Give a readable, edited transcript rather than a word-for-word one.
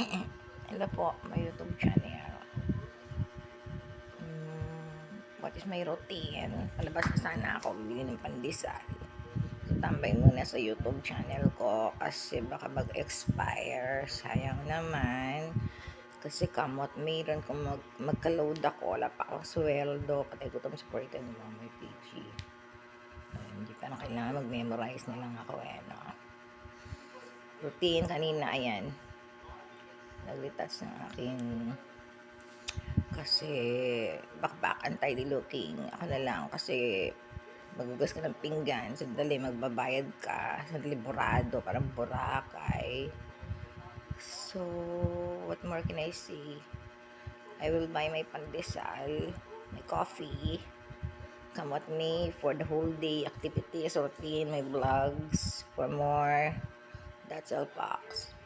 Hello po, may YouTube channel. What is my routine? Palabas na sana ako, bili ng pandesal. So, tambay muna sa YouTube channel ko kasi baka mag-expire. Sayang naman. Kasi kamot, mayroon kung magka-load ako, wala pa akong sweldo. Katay gutom sa porta ng mga may PG. Hindi pa na kailangan mag-memorize na lang ako no? Routine kanina, ayan. Nag-retouch ng aking kasi bakbakan tayo looking. Ako na lang kasi magugas ka ng pinggan, sandali magbabayad ka, sandali burado, parang Boracay. So, what more can I say? I will buy my pandesal, my coffee, come with me for the whole day activities, routine, my vlogs, for more. That's all, Fox.